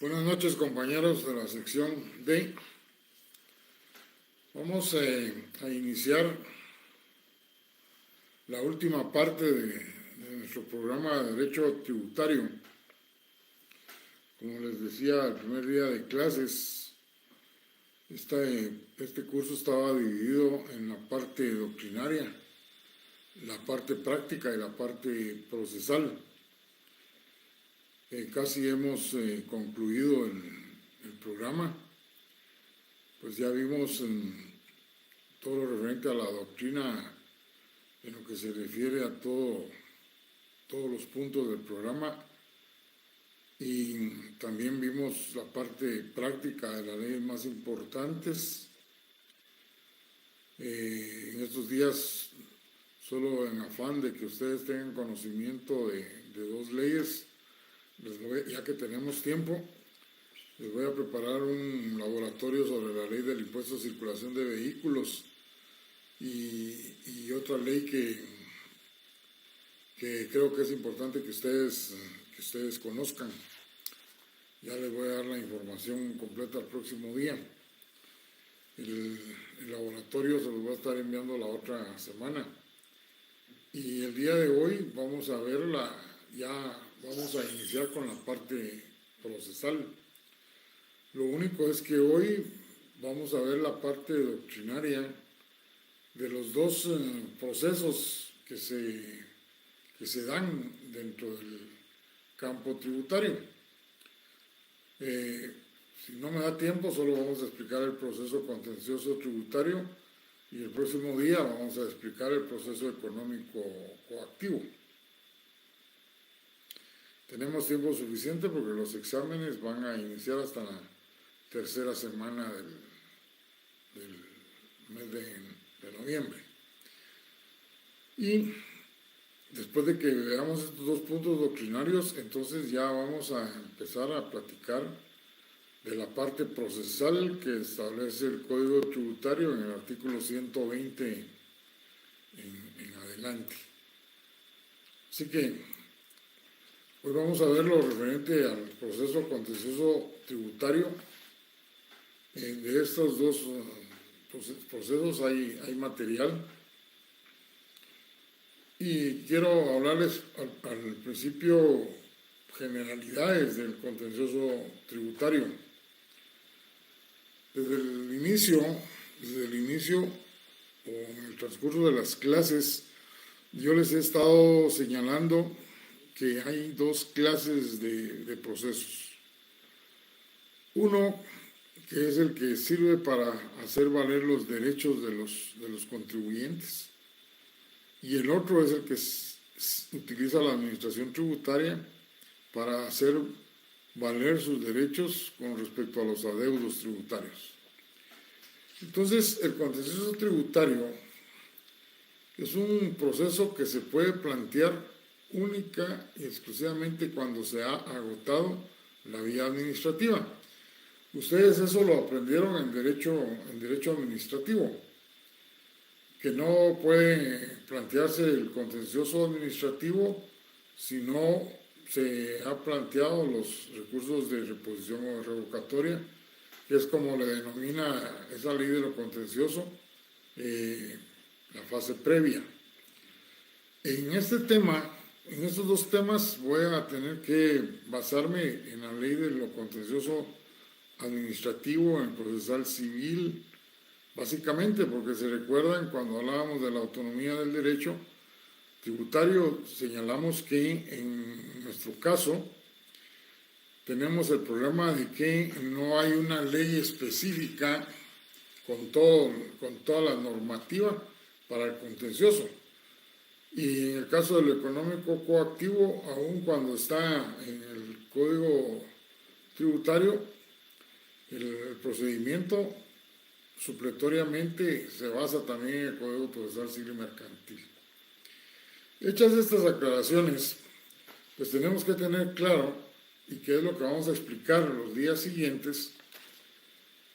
Buenas noches, compañeros de la sección D. Vamos a iniciar la última parte de nuestro programa de Derecho Tributario. Como les decía, el primer día de clases, este curso estaba dividido en la parte doctrinaria, la parte práctica y la parte procesal. Casi hemos concluido el programa, pues ya vimos todo lo referente a la doctrina en lo que se refiere a todos los puntos del programa, y también vimos la parte práctica de las leyes más importantes. En estos días, solo en afán de que ustedes tengan conocimiento de dos leyes, ya que tenemos tiempo, les voy a preparar un laboratorio sobre la ley del impuesto de circulación de vehículos y otra ley que creo que es importante que ustedes conozcan. Ya les voy a dar la información completa el próximo día. El laboratorio se los va a estar enviando la otra semana. Y el día de hoy vamos a vamos a iniciar con la parte procesal. Lo único es que hoy vamos a ver la parte doctrinaria de los dos procesos que se dan dentro del campo tributario. Si no me da tiempo, solo vamos a explicar el proceso contencioso tributario y el próximo día vamos a explicar el proceso económico coactivo. Tenemos tiempo suficiente porque los exámenes van a iniciar hasta la tercera semana del mes de noviembre. Y después de que veamos estos dos puntos doctrinarios, entonces ya vamos a empezar a platicar de la parte procesal que establece el Código Tributario en el artículo 120 en adelante. Así que hoy vamos a ver lo referente al proceso contencioso tributario. De estos dos procesos hay material. Y quiero hablarles al principio generalidades del contencioso tributario. Desde el inicio o en el transcurso de las clases, yo les he estado señalando que hay dos clases de procesos. Uno, que es el que sirve para hacer valer los derechos de los contribuyentes, y el otro es el que utiliza la administración tributaria para hacer valer sus derechos con respecto a los adeudos tributarios. Entonces, el contencioso tributario es un proceso que se puede plantear única y exclusivamente cuando se ha agotado la vía administrativa. Ustedes eso lo aprendieron en derecho administrativo, que no puede plantearse el contencioso administrativo si no se ha planteado los recursos de reposición o revocatoria, que es como le denomina esa ley de lo contencioso, la fase previa. En estos dos temas voy a tener que basarme en la ley de lo contencioso administrativo, en el procesal civil, básicamente porque se recuerdan cuando hablábamos de la autonomía del derecho tributario, señalamos que en nuestro caso tenemos el problema de que no hay una ley específica con toda la normativa para el contencioso. Y en el caso del económico coactivo, aun cuando está en el Código Tributario, el procedimiento supletoriamente se basa también en el Código Procesal Civil y Mercantil. Hechas estas aclaraciones, pues tenemos que tener claro, y que es lo que vamos a explicar los días siguientes,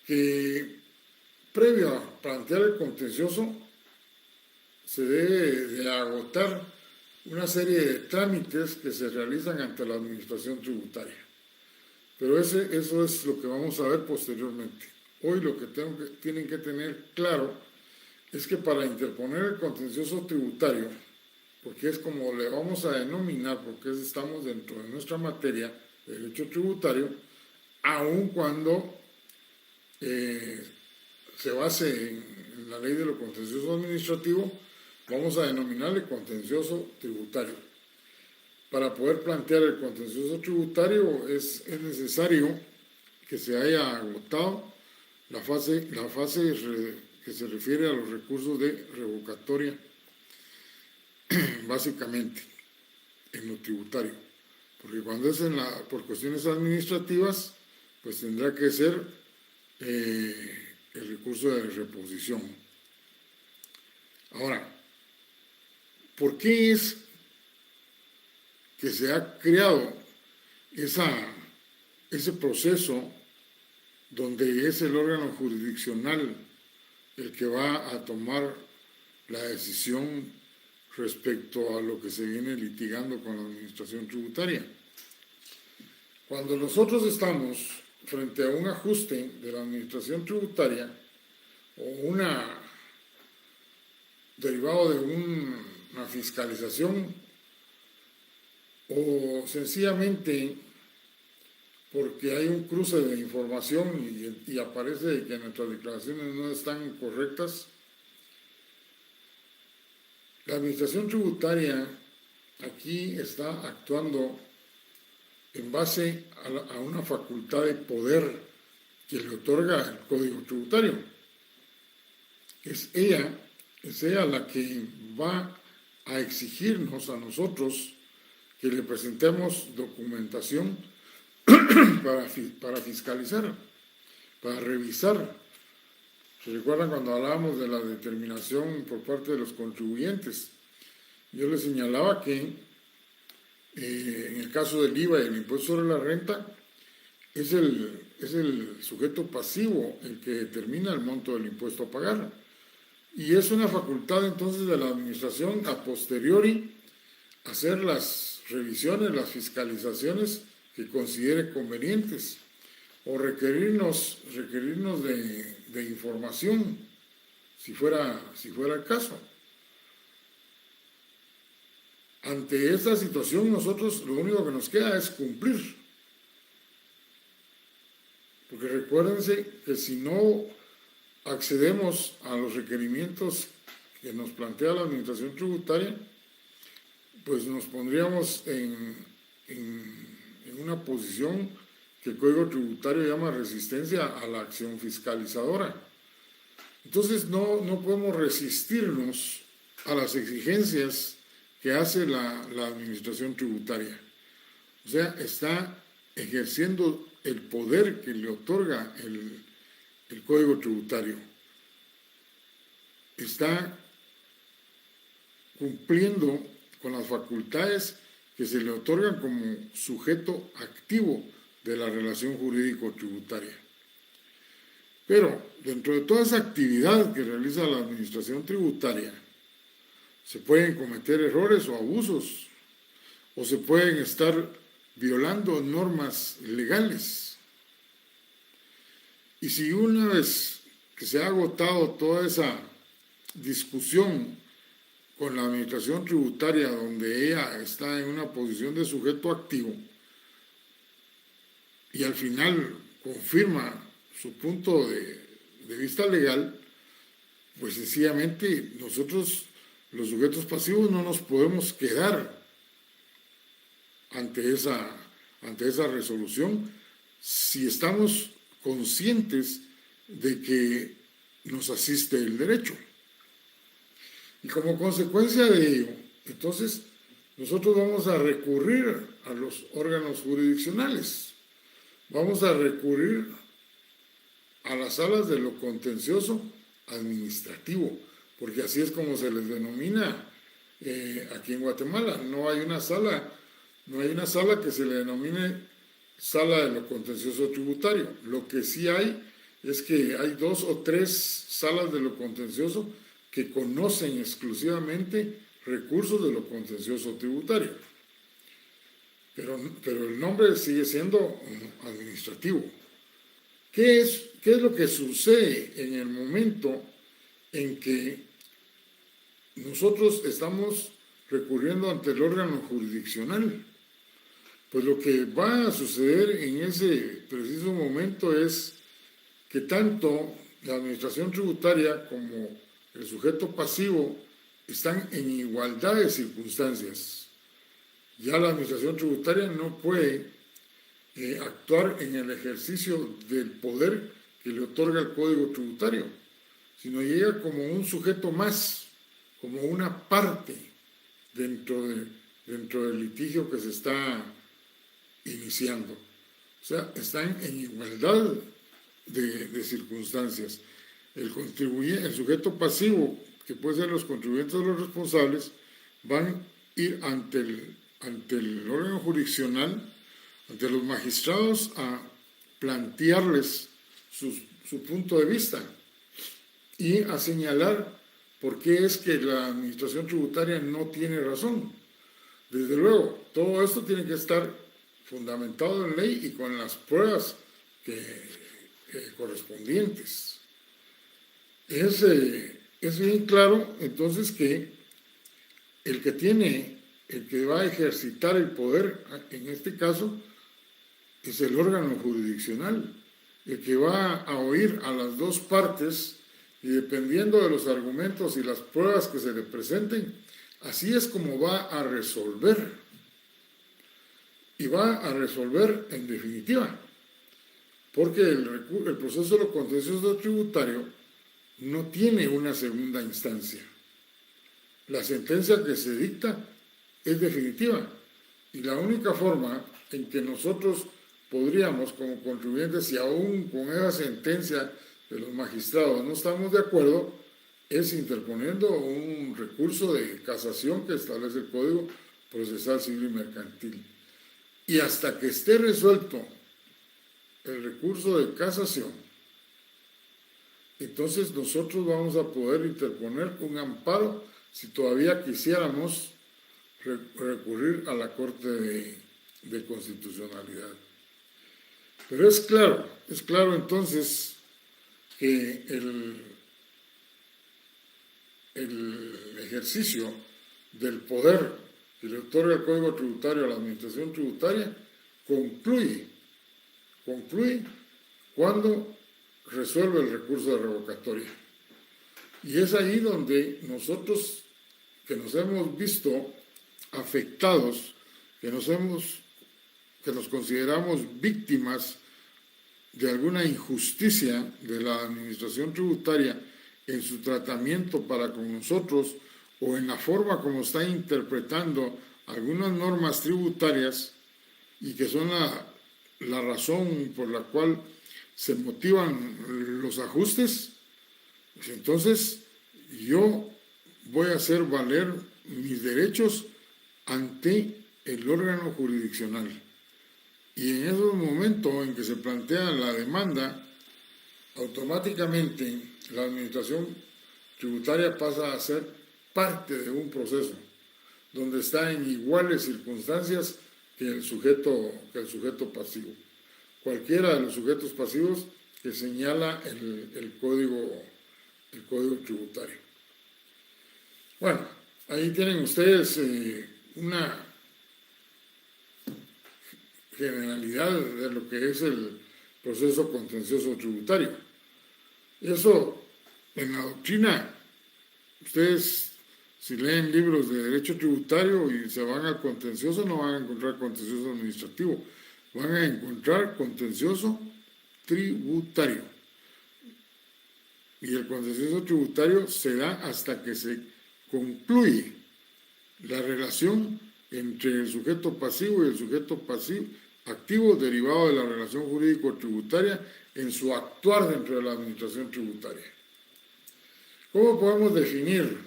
que previo a plantear el contencioso se debe de agotar una serie de trámites que se realizan ante la administración tributaria. Pero eso es lo que vamos a ver posteriormente. Hoy lo que tienen que tener claro es que para interponer el contencioso tributario, porque es como le vamos a denominar, porque estamos dentro de nuestra materia de derecho tributario, aun cuando se base en la ley de lo contencioso administrativo, vamos a denominarle contencioso tributario. Para poder plantear el contencioso tributario es necesario que se haya agotado la fase que se refiere a los recursos de revocatoria, básicamente, en lo tributario. Porque cuando es por cuestiones administrativas, pues tendrá que ser el recurso de reposición. Ahora, ¿por qué es que se ha creado ese proceso donde es el órgano jurisdiccional el que va a tomar la decisión respecto a lo que se viene litigando con la administración tributaria? Cuando nosotros estamos frente a un ajuste de la administración tributaria o derivado de una fiscalización, o sencillamente porque hay un cruce de información y aparece que nuestras declaraciones no están correctas, la administración tributaria aquí está actuando en base a una facultad de poder que le otorga el Código Tributario. Es ella la que va a exigirnos a nosotros que le presentemos documentación para fiscalizar, para revisar. ¿Se recuerdan cuando hablábamos de la determinación por parte de los contribuyentes? Yo les señalaba que en el caso del IVA y el impuesto sobre la renta, es el sujeto pasivo el que determina el monto del impuesto a pagar. Y es una facultad entonces de la administración a posteriori hacer las revisiones, las fiscalizaciones que considere convenientes o requerirnos de información si fuera el caso. Ante esta situación nosotros lo único que nos queda es cumplir. Porque recuérdense que si no accedemos a los requerimientos que nos plantea la administración tributaria, pues nos pondríamos en una posición que el Código Tributario llama resistencia a la acción fiscalizadora. Entonces no podemos resistirnos a las exigencias que hace la administración tributaria. O sea, está ejerciendo el poder que le otorga el Código Tributario. Está cumpliendo con las facultades que se le otorgan como sujeto activo de la relación jurídico-tributaria. Pero dentro de toda esa actividad que realiza la administración tributaria, se pueden cometer errores o abusos, o se pueden estar violando normas legales. Y si una vez que se ha agotado toda esa discusión con la administración tributaria, donde ella está en una posición de sujeto activo, y al final confirma su punto de vista legal, pues sencillamente nosotros, los sujetos pasivos, no nos podemos quedar ante esa resolución si estamos conscientes de que nos asiste el derecho. Y como consecuencia de ello, entonces, nosotros vamos a recurrir a los órganos jurisdiccionales, vamos a recurrir a las salas de lo contencioso administrativo, porque así es como se les denomina aquí en Guatemala. No hay una sala que se le denomine sala de lo contencioso tributario. Lo que sí hay es que hay 2 o 3 salas de lo contencioso que conocen exclusivamente recursos de lo contencioso tributario. pero el nombre sigue siendo administrativo. ¿Qué es lo que sucede en el momento en que nosotros estamos recurriendo ante el órgano jurisdiccional? Pues lo que va a suceder en ese preciso momento es que tanto la administración tributaria como el sujeto pasivo están en igualdad de circunstancias. Ya la administración tributaria no puede actuar en el ejercicio del poder que le otorga el Código Tributario, sino llega como un sujeto más, como una parte dentro del litigio que se está iniciando. O sea, están en igualdad de circunstancias. El sujeto pasivo, que puede ser los contribuyentes o los responsables, van a ir ante el órgano jurisdiccional, ante los magistrados, a plantearles su punto de vista y a señalar por qué es que la administración tributaria no tiene razón. Desde luego, todo esto tiene que estar fundamentado en ley y con las pruebas correspondientes. Es bien claro, entonces, que el que va a ejercitar el poder, en este caso, es el órgano jurisdiccional, el que va a oír a las dos partes y dependiendo de los argumentos y las pruebas que se le presenten, así es como va a resolver. Y va a resolver en definitiva, porque el proceso de lo contencioso tributario no tiene una segunda instancia. La sentencia que se dicta es definitiva y la única forma en que nosotros podríamos, como contribuyentes, si aún con esa sentencia de los magistrados no estamos de acuerdo, es interponiendo un recurso de casación que establece el Código Procesal Civil y Mercantil. Y hasta que esté resuelto el recurso de casación, entonces nosotros vamos a poder interponer un amparo si todavía quisiéramos recurrir a la Corte de Constitucionalidad. Pero es claro entonces que el ejercicio del poder que le otorga el Código Tributario a la Administración Tributaria concluye cuando resuelve el recurso de revocatoria. Y es ahí donde nosotros, que nos hemos visto afectados, que nos consideramos víctimas de alguna injusticia de la administración tributaria en su tratamiento para con nosotros o en la forma como está interpretando algunas normas tributarias y que son la razón por la cual se motivan los ajustes, pues entonces yo voy a hacer valer mis derechos ante el órgano jurisdiccional. Y en esos momentos en que se plantea la demanda, automáticamente la administración tributaria pasa a ser parte de un proceso donde está en iguales circunstancias que el sujeto pasivo. Cualquiera de los sujetos pasivos que señala el código tributario. Bueno, ahí tienen ustedes una generalidad de lo que es el proceso contencioso tributario. Eso, en la doctrina, ustedes, si leen libros de derecho tributario y se van al contencioso, no van a encontrar contencioso administrativo, van a encontrar contencioso tributario. Y el contencioso tributario se da hasta que se concluye la relación entre el sujeto pasivo y el sujeto activo derivado de la relación jurídico-tributaria en su actuar dentro de la administración tributaria. ¿Cómo podemos definir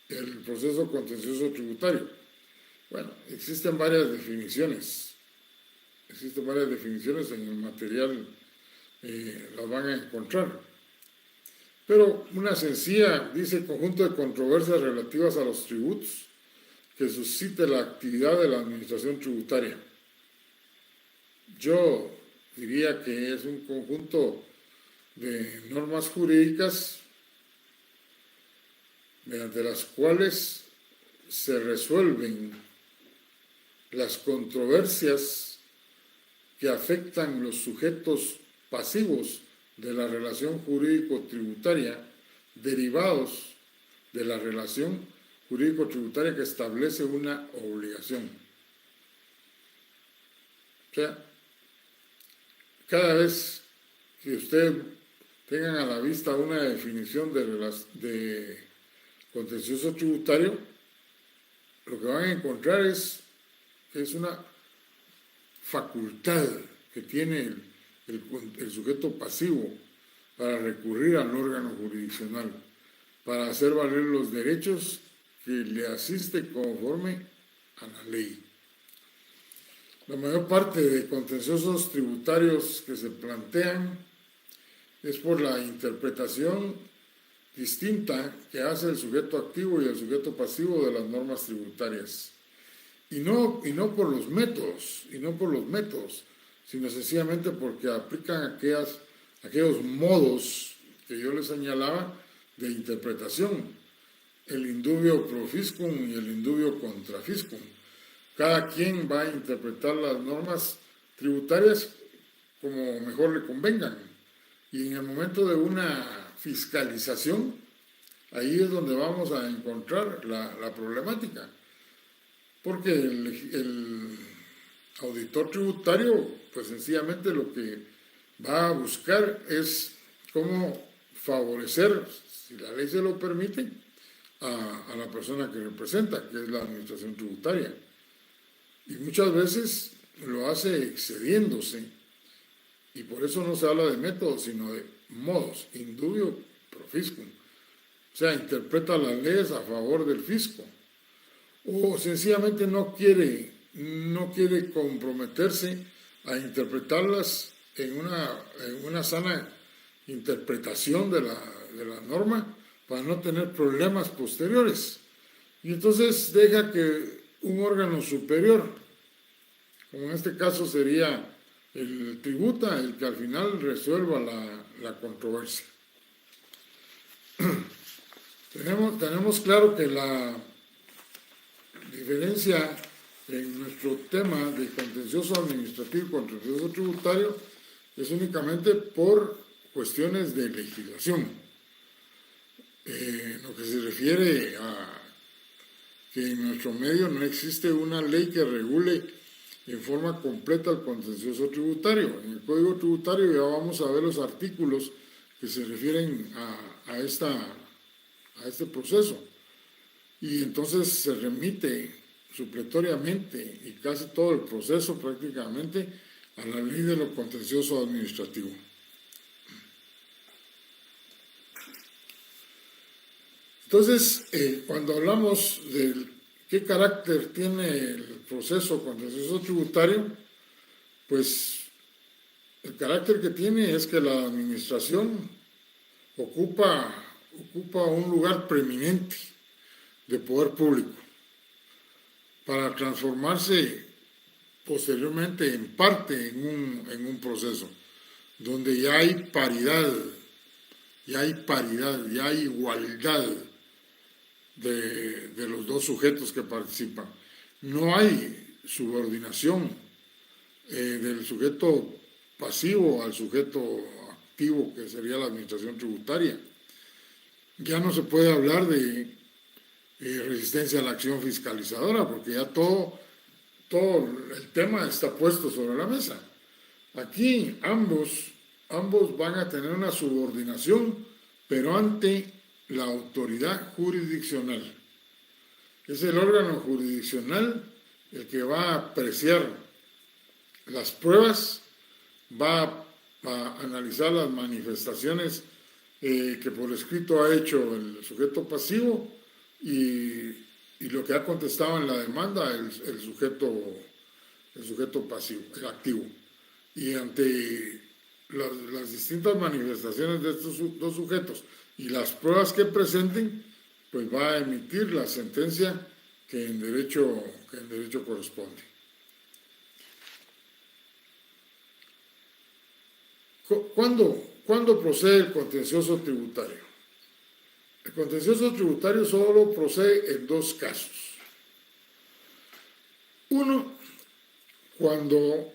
el proceso contencioso tributario? Bueno, existen varias definiciones en el material, las van a encontrar. Pero una sencilla dice: conjunto de controversias relativas a los tributos que suscite la actividad de la administración tributaria. Yo diría que es un conjunto de normas jurídicas mediante las cuales se resuelven las controversias que afectan los sujetos pasivos de la relación jurídico-tributaria derivados de la relación jurídico-tributaria que establece una obligación. O sea, cada vez que ustedes tengan a la vista una definición de contencioso tributario, lo que van a encontrar es una facultad que tiene el sujeto pasivo para recurrir al órgano jurisdiccional, para hacer valer los derechos que le asiste conforme a la ley. La mayor parte de contenciosos tributarios que se plantean es por la interpretación distinta que hace el sujeto activo y el sujeto pasivo de las normas tributarias. Y no por los métodos, sino sencillamente porque aplican aquellos modos que yo les señalaba de interpretación, el indubio pro fiscum y el indubio contra fiscum. Cada quien va a interpretar las normas tributarias como mejor le convengan. Y en el momento de una fiscalización, ahí es donde vamos a encontrar la problemática. Porque el auditor tributario, pues sencillamente lo que va a buscar es cómo favorecer, si la ley se lo permite, a la persona que representa, que es la administración tributaria. Y muchas veces lo hace excediéndose. Y por eso no se habla de métodos, sino de modos, indubio pro fiscum. O sea, interpreta las leyes a favor del fisco. O sencillamente no quiere comprometerse a interpretarlas en una sana interpretación de la norma para no tener problemas posteriores. Y entonces deja que un órgano superior, como en este caso sería el tributa, el que al final resuelva la controversia. Tenemos claro que la diferencia en nuestro tema de contencioso administrativo y contencioso tributario es únicamente por cuestiones de legislación. Lo que se refiere a que en nuestro medio no existe una ley que regule en forma completa el contencioso tributario. En el Código Tributario ya vamos a ver los artículos que se refieren a este proceso. Y entonces se remite supletoriamente y casi todo el proceso prácticamente a la ley de lo contencioso administrativo. Entonces, cuando hablamos de qué carácter tiene el proceso contencioso tributario, pues el carácter que tiene es que la administración ocupa un lugar preeminente de poder público para transformarse posteriormente en parte en un proceso donde ya hay paridad, ya hay igualdad de los dos sujetos que participan. No hay subordinación del sujeto pasivo al sujeto activo, que sería la administración tributaria. Ya no se puede hablar de resistencia a la acción fiscalizadora, porque ya todo el tema está puesto sobre la mesa. Aquí ambos van a tener una subordinación, pero ante la autoridad jurisdiccional. Es el órgano jurisdiccional el que va a apreciar las pruebas, va a analizar las manifestaciones que por escrito ha hecho el sujeto pasivo y lo que ha contestado en la demanda el sujeto pasivo, el activo. Y ante las distintas manifestaciones de estos dos sujetos y las pruebas que presenten, pues va a emitir la sentencia que en derecho corresponde. ¿Cuándo procede el contencioso tributario? El contencioso tributario solo procede en dos casos. Uno, cuando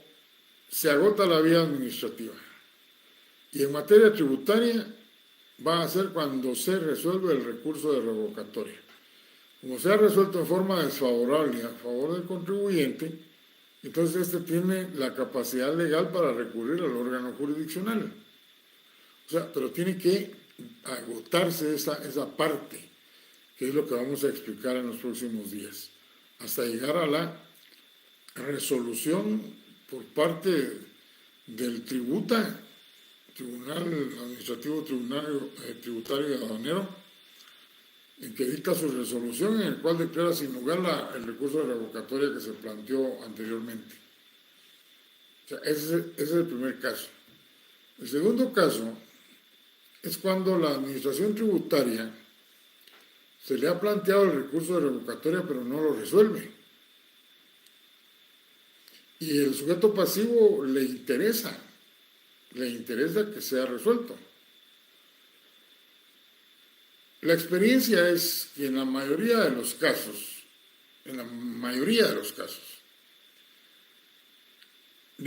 se agota la vía administrativa. Y en materia tributaria va a ser cuando se resuelve el recurso de revocatoria. Como se ha resuelto en forma desfavorable a favor del contribuyente, entonces este tiene la capacidad legal para recurrir al órgano jurisdiccional. O sea, pero tiene que agotarse esa parte, que es lo que vamos a explicar en los próximos días, hasta llegar a la resolución por parte del Tribunal Administrativo Tributario y Aduanero, en que dicta su resolución en el cual declara sin lugar el recurso de revocatoria que se planteó anteriormente. O sea, ese es el primer caso. El segundo caso es cuando la administración tributaria se le ha planteado el recurso de revocatoria pero no lo resuelve. Y el sujeto pasivo le interesa que sea resuelto. La experiencia es que en la mayoría de los casos,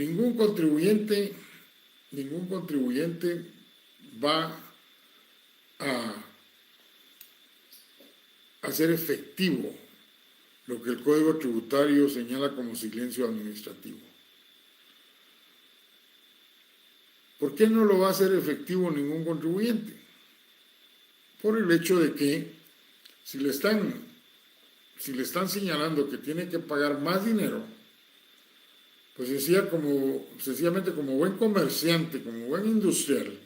ningún contribuyente va a hacer efectivo lo que el Código Tributario señala como silencio administrativo. ¿Por qué no lo va a hacer efectivo ningún contribuyente? Por el hecho de que si le están señalando que tiene que pagar más dinero, pues sencillamente como buen comerciante, como buen industrial,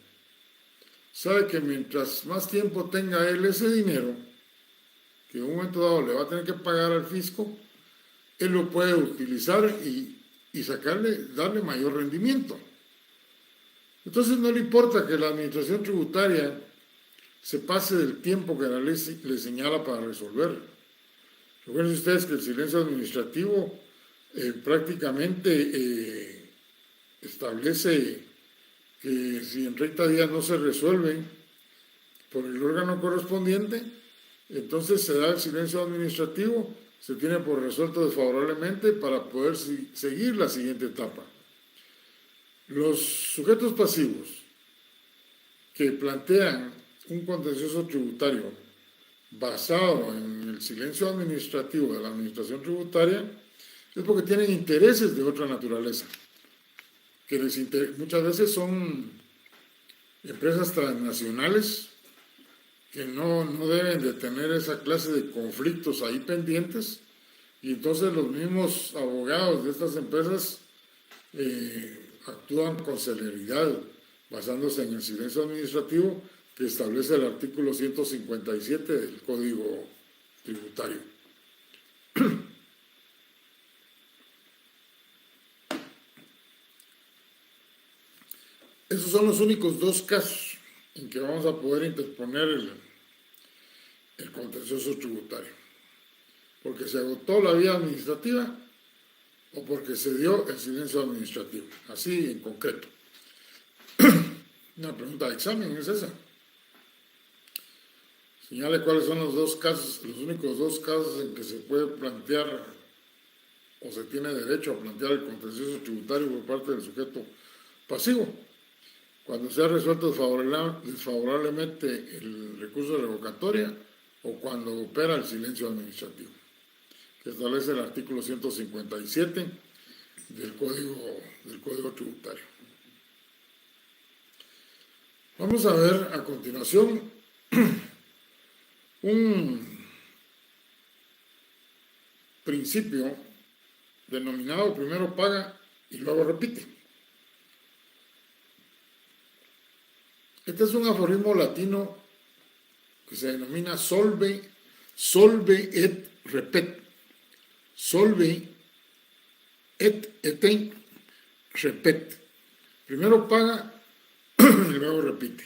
sabe que mientras más tiempo tenga él ese dinero, que en un momento dado le va a tener que pagar al fisco, él lo puede utilizar y darle mayor rendimiento. Entonces no le importa que la administración tributaria se pase del tiempo que la ley le señala para resolver. Recuerden ustedes que el silencio administrativo prácticamente establece que si en 30 días no se resuelve por el órgano correspondiente, entonces se da el silencio administrativo, se tiene por resuelto desfavorablemente para poder seguir la siguiente etapa. Los sujetos pasivos que plantean un contencioso tributario basado en el silencio administrativo de la administración tributaria es porque tienen intereses de otra naturaleza, que muchas veces son empresas transnacionales que no deben de tener esa clase de conflictos ahí pendientes, y entonces los mismos abogados de estas empresas actúan con celeridad basándose en el silencio administrativo que establece el artículo 157 del Código Tributario. Esos son los únicos dos casos en que vamos a poder interponer el contencioso tributario, porque se agotó la vía administrativa o porque se dio el silencio administrativo, así en concreto. Una pregunta de examen es esa. Señale cuáles son los únicos dos casos en que se puede plantear o se tiene derecho a plantear el contencioso tributario por parte del sujeto pasivo. Cuando se ha resuelto desfavorablemente el recurso de revocatoria o cuando opera el silencio administrativo, que establece el artículo 157 del Código Tributario. Vamos a ver a continuación un principio denominado primero paga y luego repite. Este es un aforismo latino que se denomina solve et repet. Solve et repet. Primero paga y luego repite.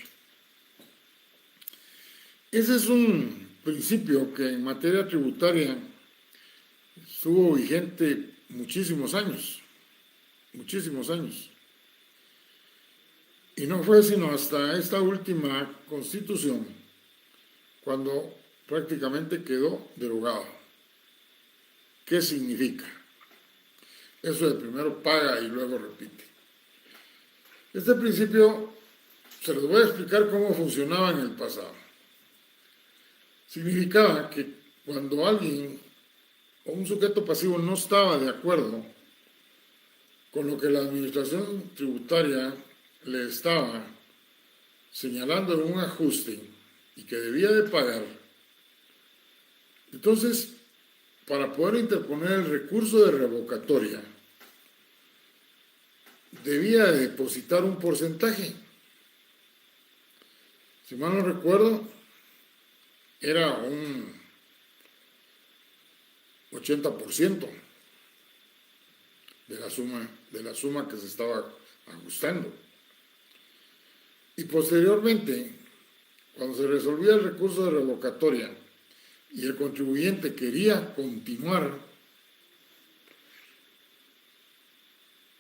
Ese es un principio que en materia tributaria estuvo vigente muchísimos años, y no fue sino hasta esta última constitución cuando prácticamente quedó derogado. ¿Qué significa? Eso de primero paga y luego repite. Este principio se los voy a explicar cómo funcionaba en el pasado. Significaba que cuando alguien o un sujeto pasivo no estaba de acuerdo con lo que la administración tributaria le estaba señalando en un ajuste y que debía de pagar, entonces, para poder interponer el recurso de revocatoria, debía depositar un porcentaje. Si mal no recuerdo, era un 80% de la suma que se estaba ajustando. Y posteriormente, cuando se resolvía el recurso de revocatoria y el contribuyente quería continuar,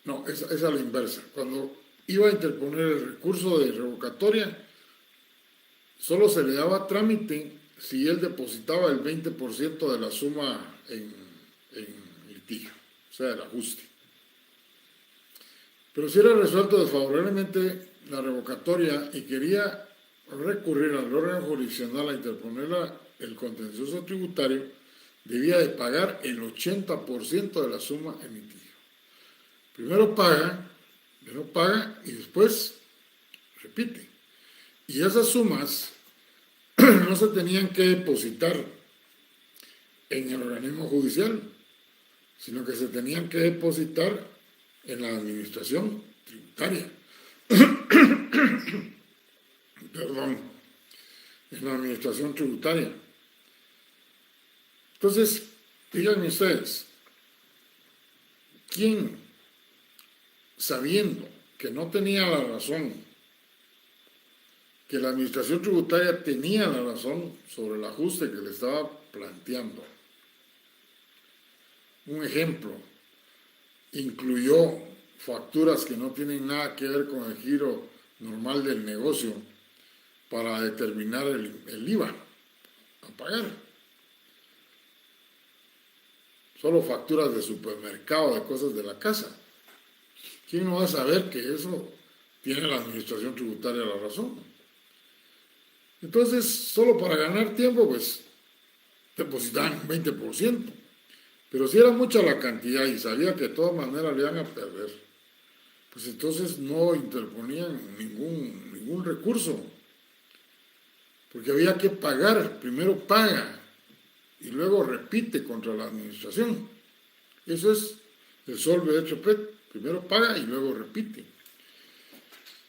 no, es a la inversa. Cuando iba a interponer el recurso de revocatoria, solo se le daba trámite si él depositaba el 20% de la suma en litigio, o sea, el ajuste. Pero si era resuelto desfavorablemente la revocatoria y quería recurrir al órgano jurisdiccional a interponer el contencioso tributario, debía de pagar el 80% de la suma en litigio. Primero paga y después repite. Y esas sumas no se tenían que depositar en el organismo judicial, sino que se tenían que depositar en la administración tributaria. Perdón, en la administración tributaria. Entonces, díganme ustedes, ¿quién, sabiendo que no tenía la razón, que la administración tributaria tenía la razón sobre el ajuste que le estaba planteando? Un ejemplo, incluyó facturas que no tienen nada que ver con el giro normal del negocio para determinar el IVA a pagar. Solo facturas de supermercado, de cosas de la casa. ¿Quién no va a saber que eso tiene la administración tributaria la razón? Entonces, solo para ganar tiempo, pues, depositaban un 20%. Pero si era mucha la cantidad y sabía que de todas maneras le iban a perder, pues entonces no interponían ningún recurso. Porque había que pagar, primero paga y luego repite contra la administración. Eso es el solve de Chopet, primero paga y luego repite.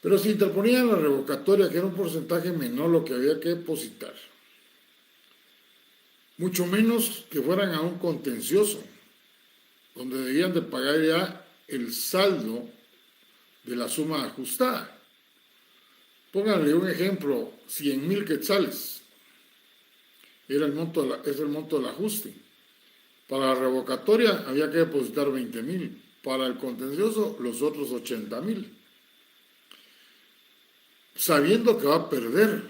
Pero si interponían la revocatoria, que era un porcentaje menor lo que había que depositar, mucho menos que fueran a un contencioso, donde debían de pagar ya el saldo de la suma ajustada. Pónganle un ejemplo, 100,000 quetzales, es el monto del ajuste. Para la revocatoria había que depositar 20,000, para el contencioso los otros 80,000. Sabiendo que va a perder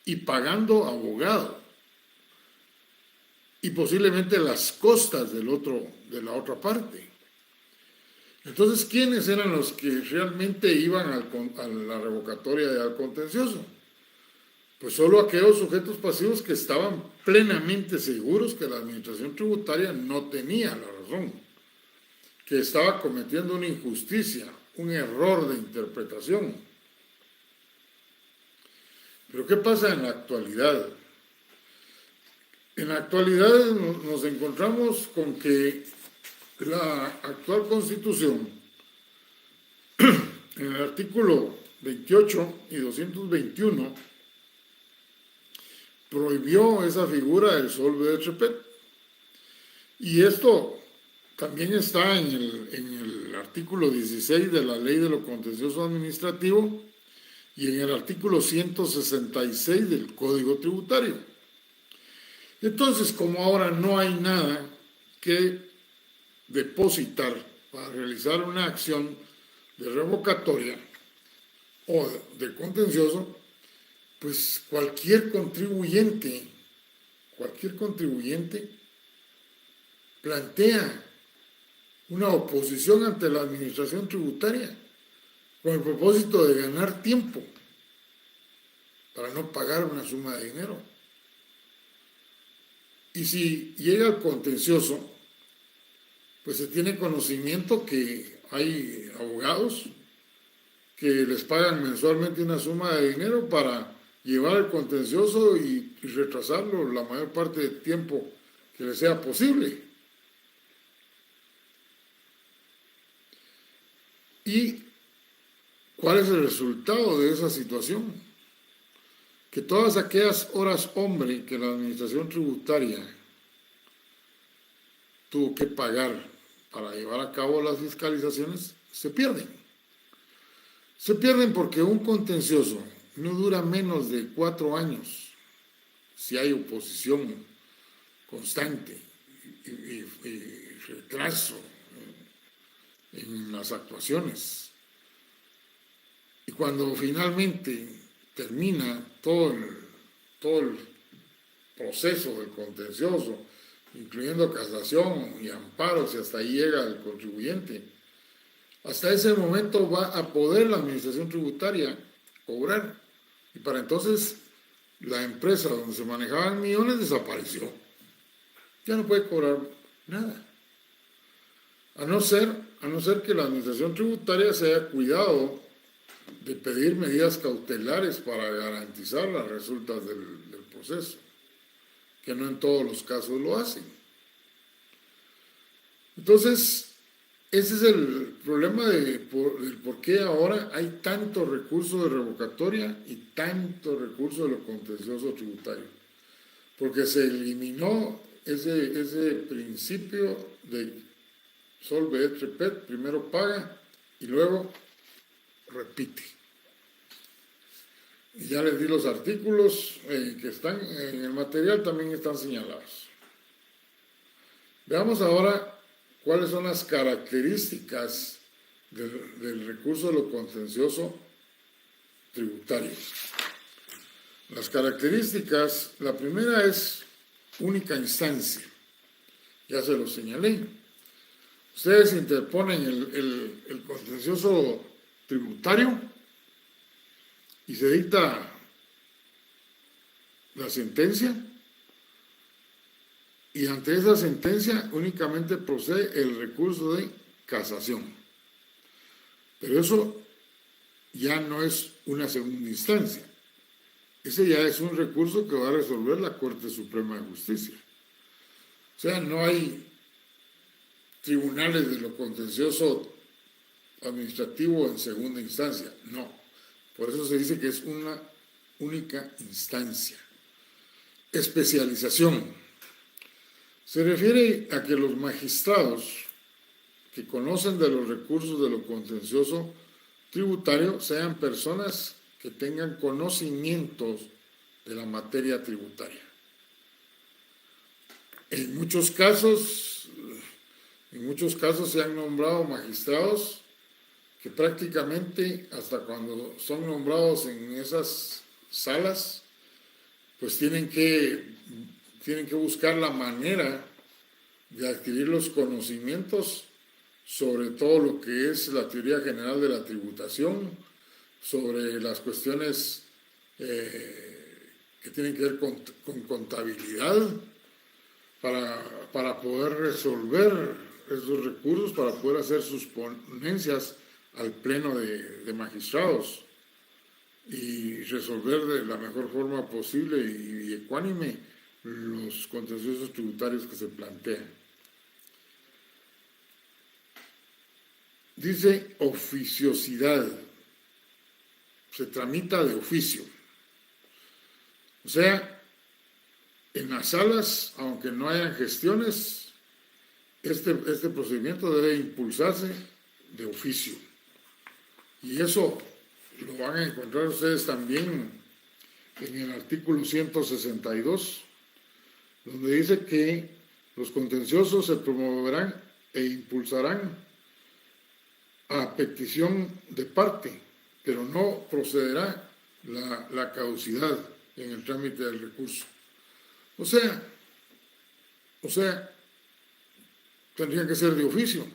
y pagando abogado y posiblemente las costas de la otra parte. Entonces, ¿quiénes eran los que realmente iban a la revocatoria y al contencioso? Pues solo aquellos sujetos pasivos que estaban plenamente seguros que la administración tributaria no tenía la razón, que estaba cometiendo una injusticia, un error de interpretación. Pero ¿qué pasa en la actualidad? En la actualidad nos encontramos con que la actual Constitución, en el artículo 28 y 221, prohibió esa figura del solve de Chopet. Y esto también está en el artículo 16 de la Ley de lo Contencioso Administrativo y en el artículo 166 del Código Tributario. Entonces, como ahora no hay nada que depositar para realizar una acción de revocatoria o de contencioso, pues cualquier contribuyente plantea una oposición ante la administración tributaria con el propósito de ganar tiempo para no pagar una suma de dinero. Y si llega al contencioso, pues se tiene conocimiento que hay abogados que les pagan mensualmente una suma de dinero para llevar el contencioso y retrasarlo la mayor parte del tiempo que les sea posible. ¿Y cuál es el resultado de esa situación? Que todas aquellas horas hombre que la administración tributaria tuvo que pagar para llevar a cabo las fiscalizaciones se pierden. Se pierden porque un contencioso no dura menos de 4 años si hay oposición constante y retraso en las actuaciones. Y cuando finalmente termina todo el proceso del contencioso, incluyendo casación y amparos, y hasta ahí llega el contribuyente, hasta ese momento va a poder la administración tributaria cobrar. Y para entonces la empresa donde se manejaban millones desapareció. Ya no puede cobrar nada. A no ser que la administración tributaria se haya cuidado de pedir medidas cautelares para garantizar las resultas del proceso, que no en todos los casos lo hacen. Entonces, ese es el problema del por qué ahora hay tanto recurso de revocatoria y tanto recurso de lo contencioso tributario. Porque se eliminó ese principio de solve et repet, primero paga y luego repite. Y ya les di los artículos que están en el material, también están señalados. Veamos ahora cuáles son las características del recurso de lo contencioso tributario. Las características, la primera es única instancia, ya se lo señalé. Ustedes interponen el contencioso tributario y se dicta la sentencia, y ante esa sentencia únicamente procede el recurso de casación. Pero eso ya no es una segunda instancia. Ese ya es un recurso que va a resolver la Corte Suprema de Justicia. O sea, no hay tribunales de lo contencioso administrativo en segunda instancia, no. Por eso se dice que es una única instancia. Especialización. Se refiere a que los magistrados que conocen de los recursos de lo contencioso tributario sean personas que tengan conocimientos de la materia tributaria. En muchos casos se han nombrado magistrados que prácticamente hasta cuando son nombrados en esas salas, pues tienen que buscar la manera de adquirir los conocimientos sobre todo lo que es la teoría general de la tributación, sobre las cuestiones que tienen que ver con contabilidad, para poder resolver esos recursos, para poder hacer sus ponencias al pleno de magistrados y resolver de la mejor forma posible y ecuánime los contenciosos tributarios que se plantean. Dice oficiosidad, se tramita de oficio. O sea, en las salas, aunque no hayan gestiones, este procedimiento debe impulsarse de oficio. Y eso lo van a encontrar ustedes también en el artículo 162, donde dice que Los contenciosos se promoverán e impulsarán a petición de parte, pero no procederá la caducidad en el trámite del recurso. O sea, tendría que ser de oficio.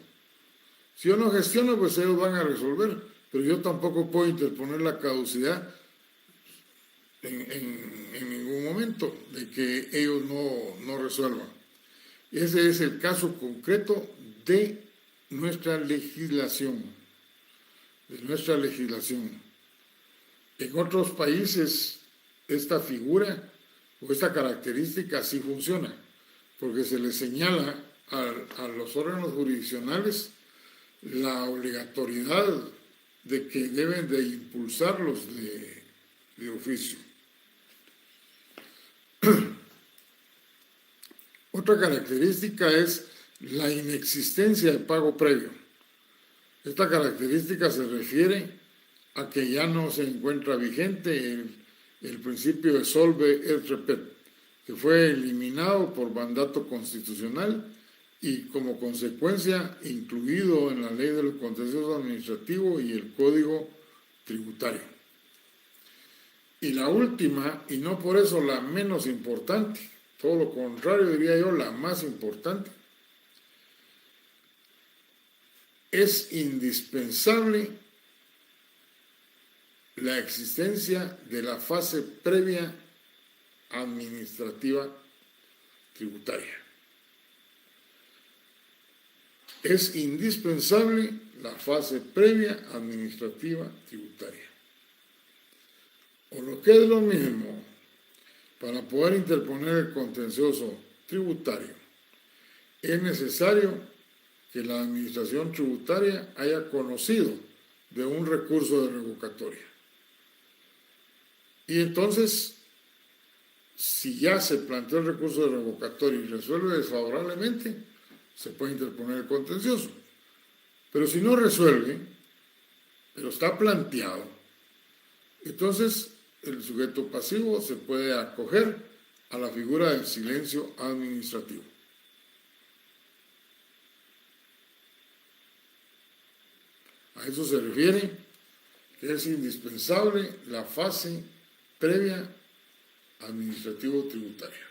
Si yo no gestiono, pues ellos van a resolver, pero yo tampoco puedo interponer la caducidad en ningún momento de que ellos no resuelvan. Ese es el caso concreto de nuestra legislación. En otros países esta figura o esta característica sí funciona, porque se le señala a los órganos jurisdiccionales la obligatoriedad de que deben de impulsarlos de oficio. Otra característica es la inexistencia de pago previo. Esta característica se refiere a que ya no se encuentra vigente el principio de solve et repet, que fue eliminado por mandato constitucional y como consecuencia incluido en la Ley de los Contenciosos Administrativos y el Código Tributario. Y la última, y no por eso la menos importante, todo lo contrario diría yo, la más importante, es indispensable la existencia de la fase previa administrativa tributaria. Es indispensable la fase previa administrativa tributaria. O lo que es lo mismo, para poder interponer el contencioso tributario, es necesario que la administración tributaria haya conocido de un recurso de revocatoria. Y entonces, si ya se planteó el recurso de revocatoria y resuelve desfavorablemente, se puede interponer el contencioso. Pero si no resuelve, pero está planteado, entonces el sujeto pasivo se puede acoger a la figura del silencio administrativo. A eso se refiere que es indispensable la fase previa administrativo-tributaria.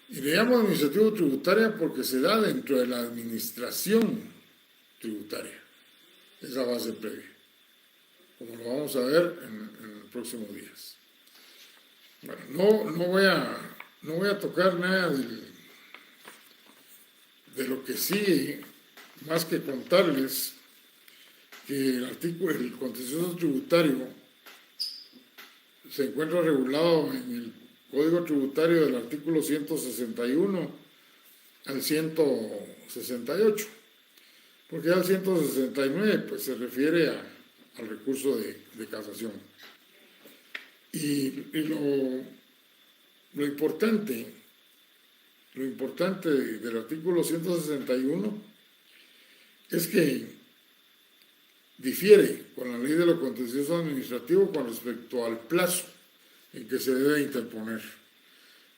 Y le llamo administrativo-tributaria porque se da dentro de la administración tributaria, esa fase previa, como lo vamos a ver en los próximos días. Bueno, no voy a tocar nada de lo que sí, más que contarles que el contencioso tributario se encuentra regulado en el Código Tributario del artículo 161 al 168, porque al 169 pues, se refiere al recurso de casación. Y lo importante del artículo 161 es que difiere con la Ley de los Contenciosos Administrativos con respecto al plazo en que se debe interponer.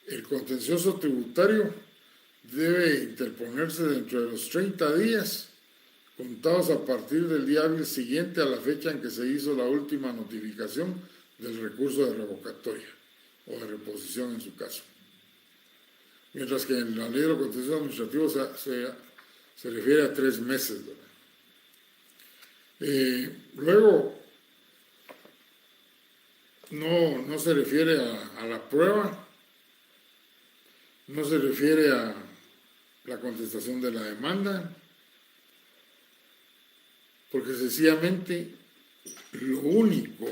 El contencioso tributario debe interponerse dentro de los 30 días contados a partir del día hábil siguiente a la fecha en que se hizo la última notificación del recurso de revocatoria o de reposición en su caso. Mientras que en la Ley de los Contenciosos Administrativos se refiere a 3 meses, ¿verdad? Luego, no se refiere a la prueba, no se refiere a la contestación de la demanda, porque sencillamente lo único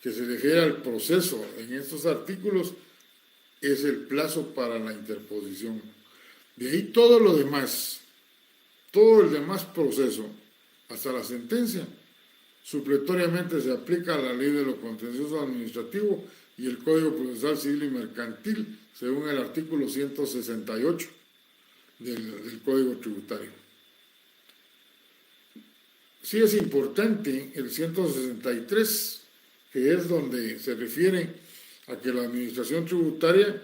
que se refiere al proceso en estos artículos es el plazo para la interposición. De ahí todo lo demás, todo el demás proceso, hasta la sentencia, supletoriamente se aplica a la Ley de los Contenciosos Administrativos y el Código Procesal Civil y Mercantil, según el artículo 168 del Código Tributario. Sí es importante el 163, que es donde se refiere a que la Administración Tributaria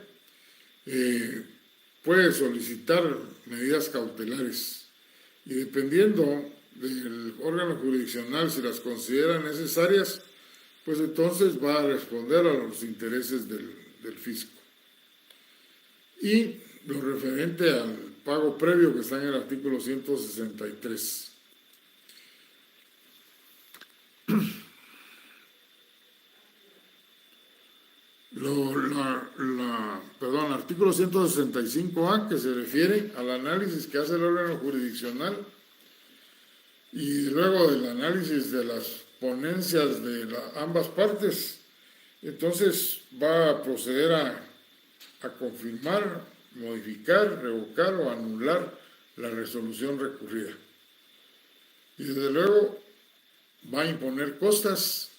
puede solicitar medidas cautelares y dependiendo del órgano jurisdiccional, si las considera necesarias, pues entonces va a responder a los intereses del fisco. Y lo referente al pago previo que está en el artículo 163. Artículo 165A, que se refiere al análisis que hace el órgano jurisdiccional y luego del análisis de las ponencias de ambas partes, entonces va a proceder a confirmar, modificar, revocar o anular la resolución recurrida. Y desde luego va a imponer costas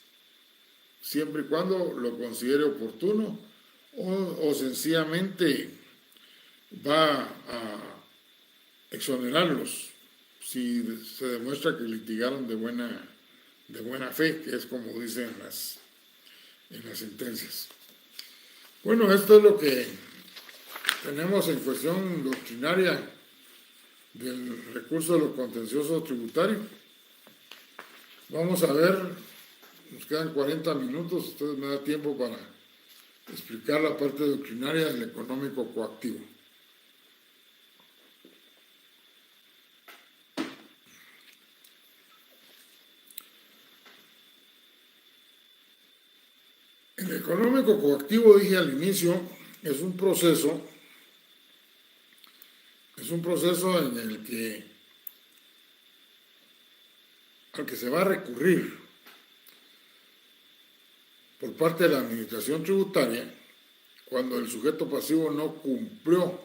siempre y cuando lo considere oportuno o sencillamente va a exonerarlos si se demuestra que litigaron de buena fe, que es como dicen en las sentencias. Bueno, esto es lo que tenemos en cuestión doctrinaria del recurso de lo contencioso tributario. Vamos a ver, nos quedan 40 minutos, entonces me da tiempo para explicar la parte doctrinaria del económico coactivo. El económico coactivo, dije al inicio, es un proceso en el que al que se va a recurrir por parte de la administración tributaria cuando el sujeto pasivo no cumplió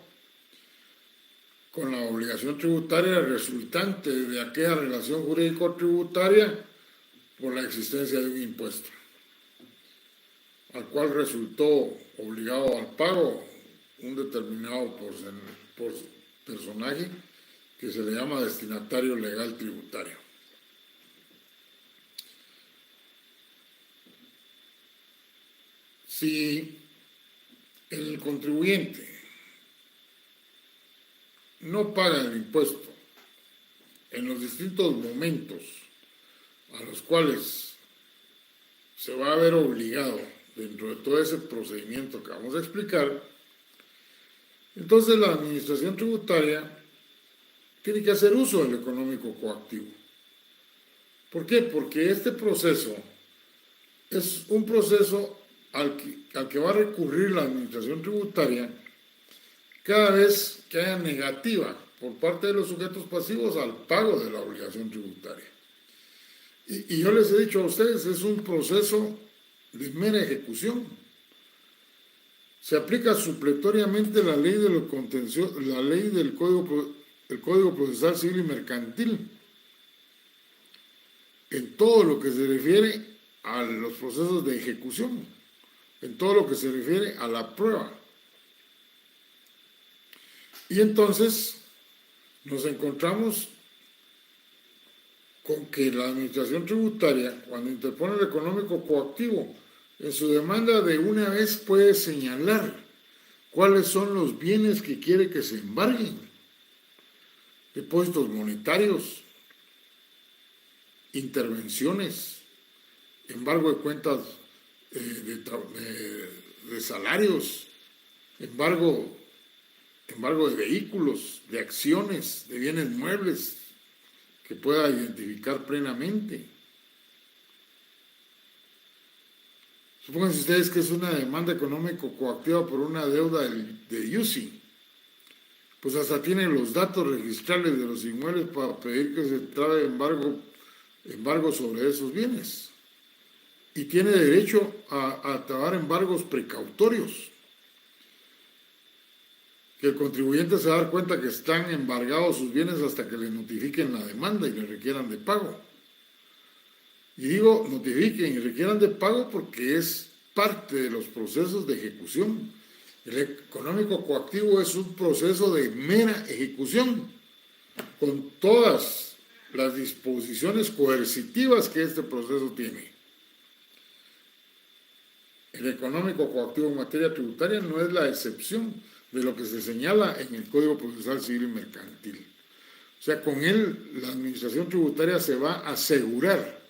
con la obligación tributaria resultante de aquella relación jurídico-tributaria por la existencia de un impuesto, al cual resultó obligado al pago un determinado personaje que se le llama destinatario legal tributario. Si el contribuyente no paga el impuesto en los distintos momentos a los cuales se va a ver obligado dentro de todo ese procedimiento que vamos a explicar, entonces la administración tributaria tiene que hacer uso del económico coactivo. ¿Por qué? Porque este proceso es un proceso al que va a recurrir la administración tributaria cada vez que haya negativa por parte de los sujetos pasivos al pago de la obligación tributaria. Y yo les he dicho a ustedes, es un proceso de mera ejecución. Se aplica supletoriamente la ley de lo contencioso, la ley del Código Procesal Civil y Mercantil en todo lo que se refiere a los procesos de ejecución, en todo lo que se refiere a la prueba. Y entonces nos encontramos con que la administración tributaria, cuando interpone el económico coactivo, en su demanda de una vez puede señalar cuáles son los bienes que quiere que se embarguen: depósitos monetarios, intervenciones, embargo de cuentas de salarios, embargo de vehículos, de acciones, de bienes muebles que pueda identificar plenamente. Supónganse ustedes que es una demanda económico coactiva por una deuda de UCI. Pues hasta tiene los datos registrales de los inmuebles para pedir que se trabe embargo sobre esos bienes. Y tiene derecho a trabar embargos precautorios, que el contribuyente se va a dar cuenta que están embargados sus bienes hasta que le notifiquen la demanda y le requieran de pago. Y digo notifiquen y requieran de pago porque es parte de los procesos de ejecución. El económico coactivo es un proceso de mera ejecución, con todas las disposiciones coercitivas que este proceso tiene. El económico coactivo en materia tributaria no es la excepción. de lo que se señala en el Código Procesal Civil y Mercantil. O sea, con él la administración tributaria se va a asegurar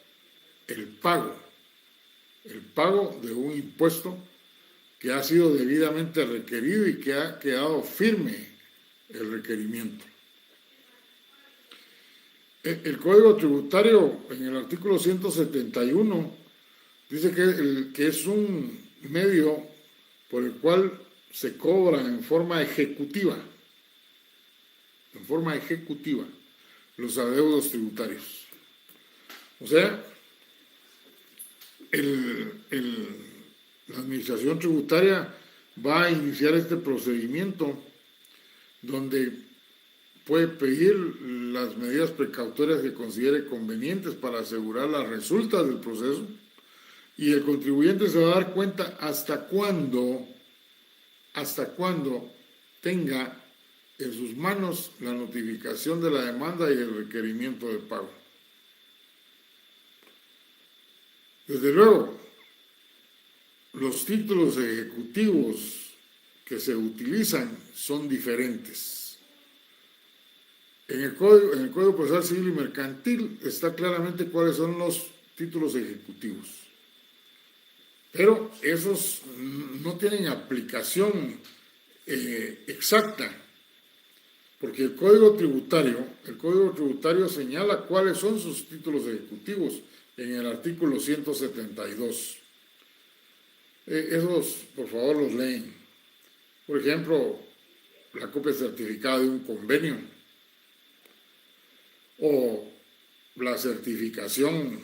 el pago de un impuesto que ha sido debidamente requerido y que ha quedado firme el requerimiento. El Código Tributario, en el artículo 171, dice que es un medio por el cual se cobra en forma ejecutiva los adeudos tributarios. O sea, la administración tributaria va a iniciar este procedimiento donde puede pedir las medidas precautorias que considere convenientes para asegurar las resultas del proceso, y el contribuyente se va a dar cuenta hasta cuándo tenga en sus manos la notificación de la demanda y el requerimiento de pago. Desde luego, los títulos ejecutivos que se utilizan son diferentes. En el Código Procesal Civil y Mercantil está claramente cuáles son los títulos ejecutivos, pero esos no tienen aplicación exacta, porque el Código Tributario señala cuáles son sus títulos ejecutivos en el artículo 172. Esos, por favor, los leen. Por ejemplo, la copia certificada de un convenio o la certificación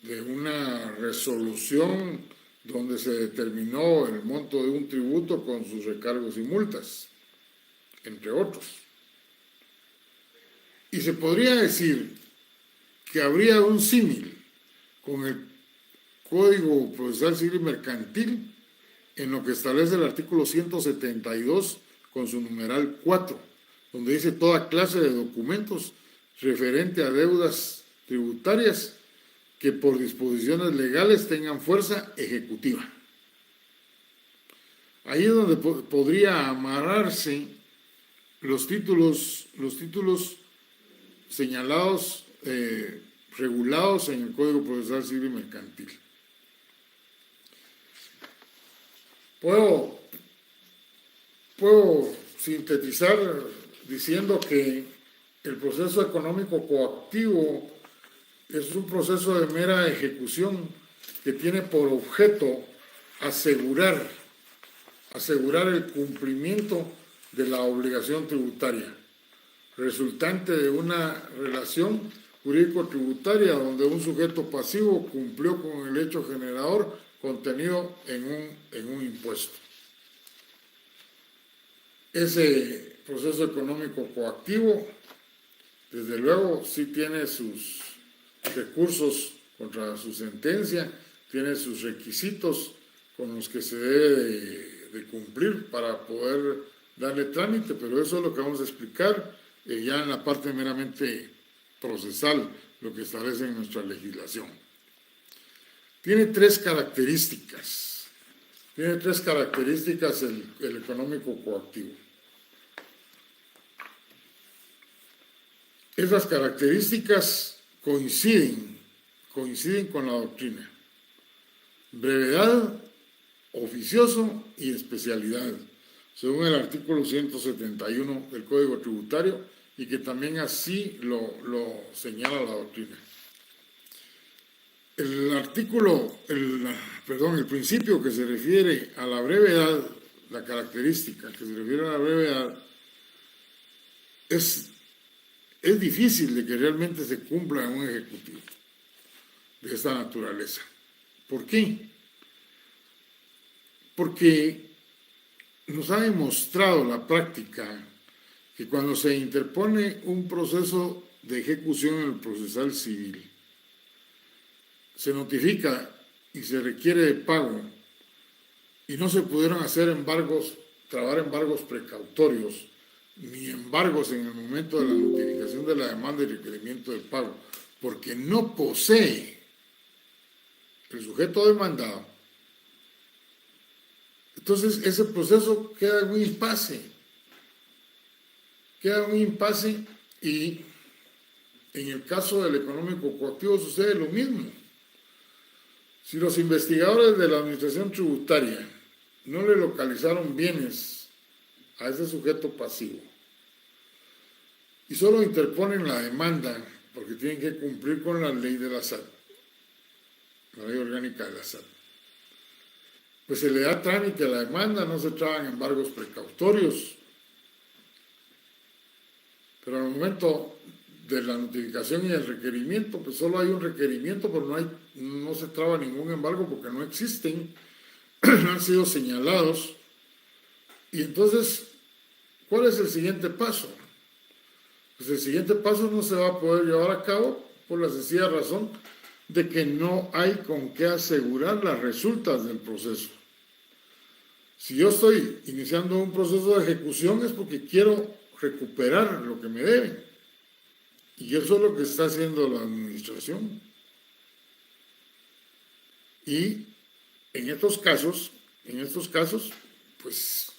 de una resolución donde se determinó el monto de un tributo con sus recargos y multas, entre otros. Y se podría decir que habría un símil con el Código Procesal Civil y Mercantil en lo que establece el artículo 172 con su numeral 4, donde dice toda clase de documentos referente a deudas tributarias que por disposiciones legales tengan fuerza ejecutiva. Ahí es donde podría amarrarse los títulos señalados, regulados en el Código Procesal Civil y Mercantil. Puedo sintetizar diciendo que el proceso económico coactivo es un proceso de mera ejecución que tiene por objeto asegurar el cumplimiento de la obligación tributaria, resultante de una relación jurídico-tributaria donde un sujeto pasivo cumplió con el hecho generador contenido en un impuesto. Ese proceso económico coactivo, desde luego, sí tiene sus recursos contra su sentencia, tiene sus requisitos con los que se debe de cumplir para poder darle trámite, pero eso es lo que vamos a explicar ya en la parte meramente procesal, lo que establece en nuestra legislación. Tiene tres características el económico coactivo. Esas características coinciden con la doctrina: brevedad, oficioso y especialidad, según el artículo 171 del Código Tributario, y que también así lo señala la doctrina. El principio que se refiere a la brevedad, la característica que se refiere a la brevedad, es difícil de que realmente se cumpla en un ejecutivo de esta naturaleza. ¿Por qué? Porque nos ha demostrado la práctica que cuando se interpone un proceso de ejecución en el procesal civil, se notifica y se requiere de pago y no se pudieron trabar embargos precautorios ni embargos en el momento de la notificación de la demanda y requerimiento de pago, porque no posee el sujeto demandado Entonces ese proceso queda en un impasse y en el caso del económico coactivo sucede lo mismo. Si los investigadores de la administración tributaria no le localizaron bienes a ese sujeto pasivo y solo interponen la demanda porque tienen que cumplir con la ley de la SAT, la ley orgánica de la SAT, pues se le da trámite a la demanda, no se traban embargos precautorios, pero al momento de la notificación y el requerimiento, pues solo hay un requerimiento, pero no se traba ningún embargo porque no existen, no han sido señalados. Y entonces, ¿cuál es el siguiente paso? Pues el siguiente paso no se va a poder llevar a cabo por la sencilla razón de que no hay con qué asegurar las resultas del proceso. Si yo estoy iniciando un proceso de ejecución es porque quiero recuperar lo que me deben. Y eso es lo que está haciendo la administración. Y en estos casos, pues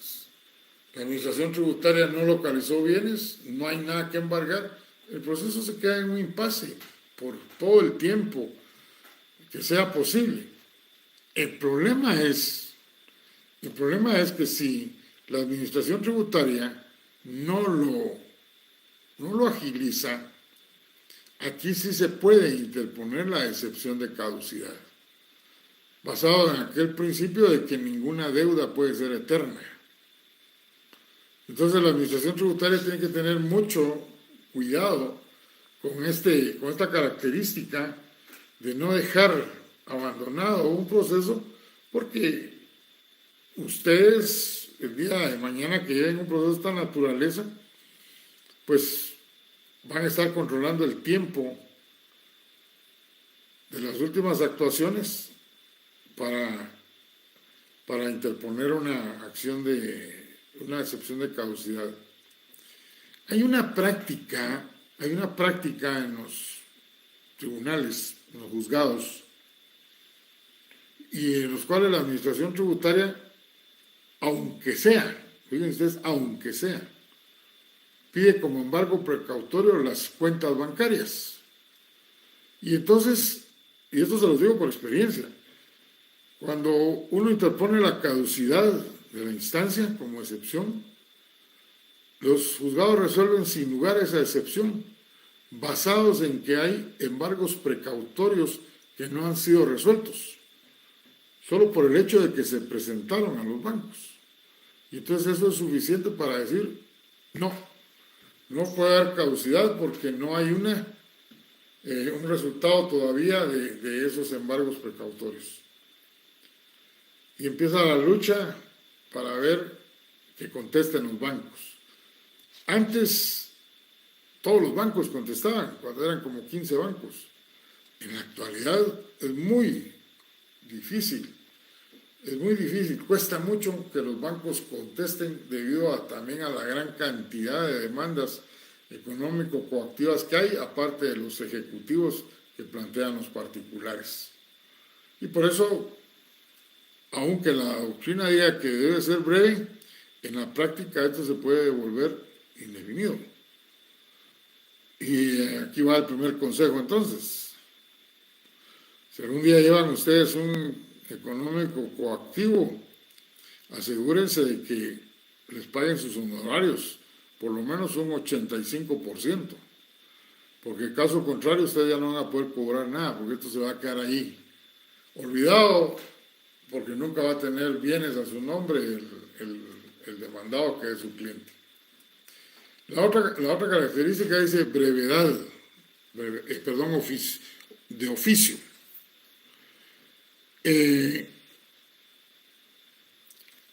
la administración tributaria no localizó bienes, no hay nada que embargar, el proceso se queda en un impasse por todo el tiempo que sea posible. El problema es que si la administración tributaria no lo agiliza, aquí sí se puede interponer la excepción de caducidad, basado en aquel principio de que ninguna deuda puede ser eterna. Entonces la administración tributaria tiene que tener mucho cuidado con esta característica de no dejar abandonado un proceso, porque ustedes el día de mañana que lleguen a un proceso de esta naturaleza, pues van a estar controlando el tiempo de las últimas actuaciones para interponer una excepción de caducidad. Hay una práctica en los tribunales, en los juzgados, y en los cuales la administración tributaria, aunque sea, fíjense ustedes, aunque sea, pide como embargo precautorio las cuentas bancarias. Y entonces, y esto se los digo por experiencia, cuando uno interpone la caducidad de la instancia como excepción, los juzgados resuelven sin lugar esa excepción, basados en que hay embargos precautorios que no han sido resueltos, solo por el hecho de que se presentaron a los bancos. Y entonces eso es suficiente para decir, no puede haber caducidad porque no hay un resultado todavía de esos embargos precautorios. Y empieza la lucha para ver que contesten los bancos. Antes todos los bancos contestaban, cuando eran como 15 bancos. En la actualidad es muy difícil, cuesta mucho que los bancos contesten debido también a la gran cantidad de demandas económico-coactivas que hay, aparte de los ejecutivos que plantean los particulares. Y por eso, aunque la doctrina diga que debe ser breve, en la práctica esto se puede volver indefinido. Y aquí va el primer consejo entonces. Si algún día llevan ustedes un económico coactivo, asegúrense de que les paguen sus honorarios, por lo menos un 85%, porque caso contrario ustedes ya no van a poder cobrar nada, porque esto se va a quedar ahí olvidado, porque nunca va a tener bienes a su nombre el demandado que es su cliente. La otra característica dice brevedad, de oficio.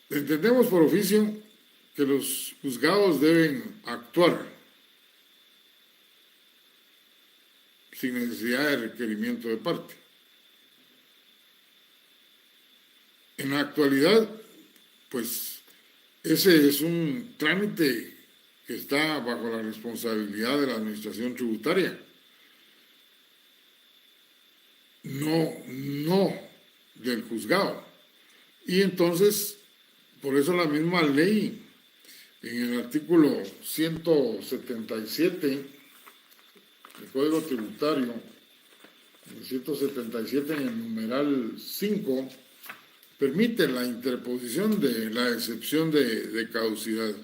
Entendemos por oficio que los juzgados deben actuar sin necesidad de requerimiento de parte. En la actualidad, pues ese es un trámite que está bajo la responsabilidad de la administración tributaria. No del juzgado. Y entonces, por eso la misma ley, en el artículo 177 del Código Tributario, el 177 en el numeral 5, permite la interposición de la excepción de caducidad.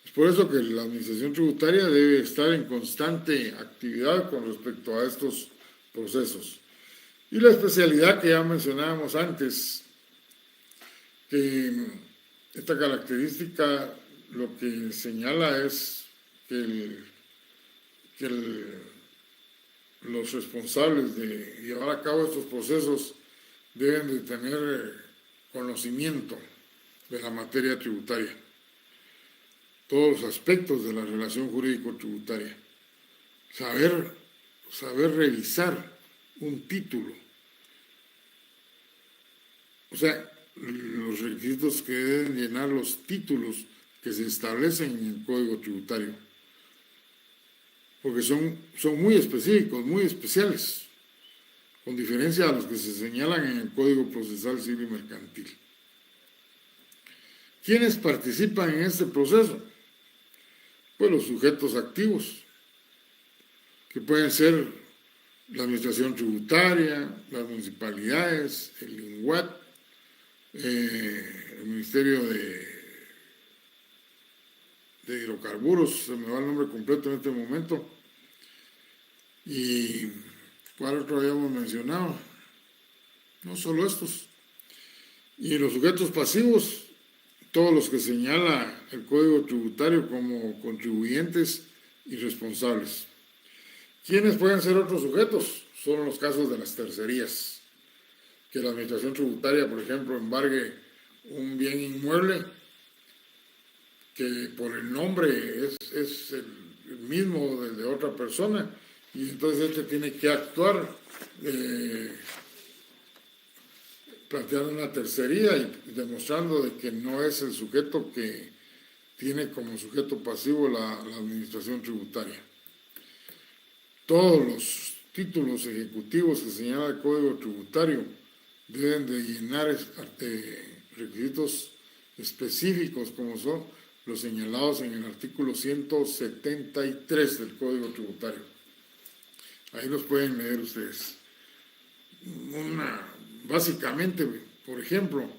Es por eso que la Administración Tributaria debe estar en constante actividad con respecto a estos procesos. Y la especialidad que ya mencionábamos antes, que esta característica lo que señala es que los responsables de llevar a cabo estos procesos deben de tener conocimiento de la materia tributaria, todos los aspectos de la relación jurídico-tributaria, saber revisar un título, o sea, los requisitos que deben llenar los títulos que se establecen en el Código Tributario, porque son muy específicos, muy especiales, con diferencia a los que se señalan en el Código Procesal Civil y Mercantil. ¿Quiénes participan en este proceso? Pues los sujetos activos, que pueden ser la Administración Tributaria, las municipalidades, el INWAT, el Ministerio de Hidrocarburos, se me va el nombre completo en este momento, y ¿cuál otro habíamos mencionado? No solo estos. Y los sujetos pasivos, todos los que señala el Código Tributario como contribuyentes y responsables. ¿Quiénes pueden ser otros sujetos? Son los casos de las tercerías, que la Administración Tributaria, por ejemplo, embargue un bien inmueble que por el nombre es el mismo de otra persona, y entonces este tiene que actuar planteando una tercería y demostrando de que no es el sujeto que tiene como sujeto pasivo la Administración Tributaria. Todos los títulos ejecutivos que señala el Código Tributario deben de llenar requisitos específicos como son los señalados en el artículo 173 del Código Tributario. Ahí los pueden leer ustedes. Básicamente, por ejemplo,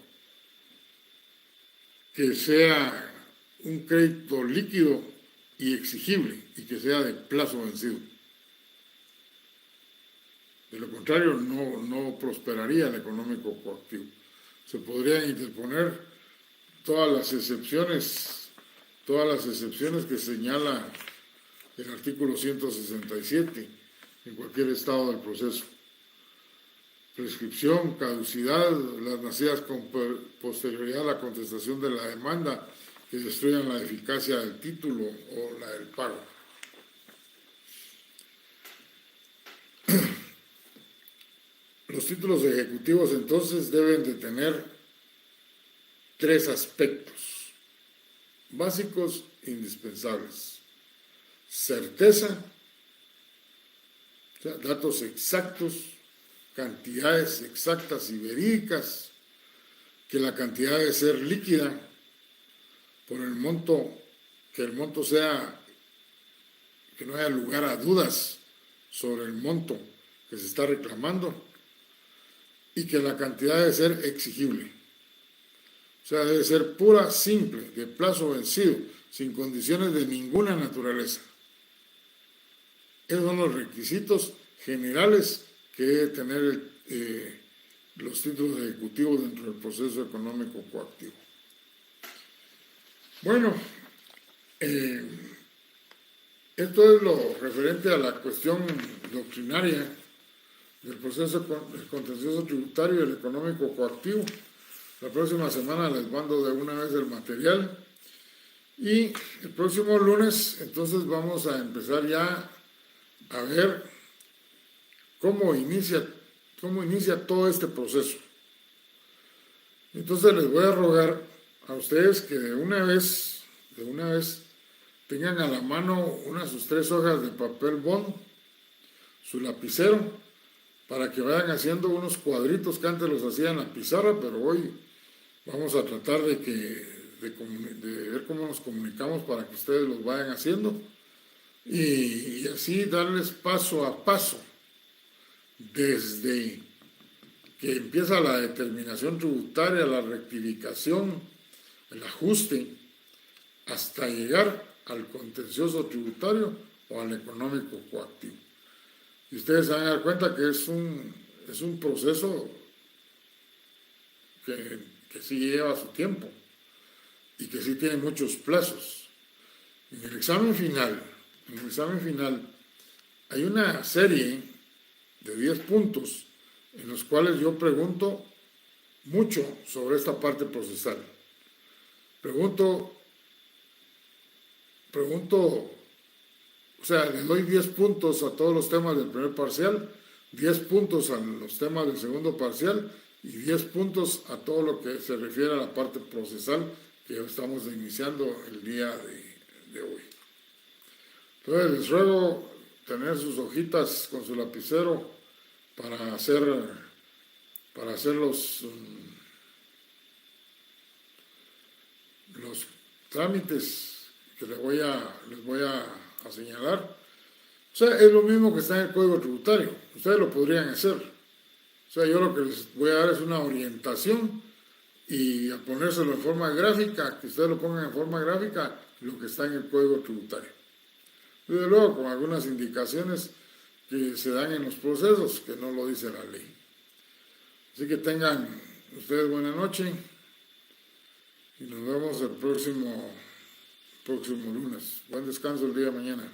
que sea un crédito líquido y exigible y que sea de plazo vencido. De lo contrario, no prosperaría el económico coactivo. Se podrían interponer todas las excepciones que señala el artículo 167 en cualquier estado del proceso. Prescripción, caducidad, las nacidas con posterioridad a la contestación de la demanda que destruyan la eficacia del título o la del pago. Los títulos ejecutivos entonces deben de tener 3 aspectos básicos e indispensables: certeza, o sea, datos exactos, cantidades exactas y verídicas, que la cantidad debe ser líquida por el monto, que el monto sea, que no haya lugar a dudas sobre el monto que se está reclamando, y que la cantidad debe ser exigible. O sea, debe ser pura, simple, de plazo vencido, sin condiciones de ninguna naturaleza. Esos son los requisitos generales que debe tener los títulos ejecutivos dentro del proceso económico coactivo. Bueno, esto es lo referente a la cuestión doctrinaria del proceso contencioso tributario y el económico coactivo. La próxima semana les mando de una vez el material y el próximo lunes entonces vamos a empezar ya a ver cómo inicia todo este proceso. Entonces les voy a rogar a ustedes que de una vez tengan a la mano sus 3 hojas de papel bond, su lapicero, para que vayan haciendo unos cuadritos que antes los hacían en la pizarra, pero hoy Vamos a tratar de ver cómo nos comunicamos para que ustedes los vayan haciendo y así darles paso a paso desde que empieza la determinación tributaria, la rectificación, el ajuste, hasta llegar al contencioso tributario o al económico coactivo. Y ustedes se van a dar cuenta que es un proceso que sí lleva su tiempo y que sí tiene muchos plazos. En el examen final hay una serie de 10 puntos en los cuales yo pregunto mucho sobre esta parte procesal. Pregunto, o sea, le doy 10 puntos a todos los temas del primer parcial, 10 puntos a los temas del segundo parcial y 10 puntos a todo lo que se refiere a la parte procesal que estamos iniciando el día de hoy. Entonces les ruego tener sus hojitas con su lapicero para hacer los trámites que les voy a señalar. O sea, es lo mismo que está en el Código Tributario. Ustedes lo podrían hacer. O sea, yo lo que les voy a dar es una orientación y a ponérselo en forma gráfica, que ustedes lo pongan en forma gráfica, lo que está en el Código Tributario. Desde luego, con algunas indicaciones que se dan en los procesos, que no lo dice la ley. Así que tengan ustedes buena noche y nos vemos el próximo lunes. Buen descanso el día de mañana.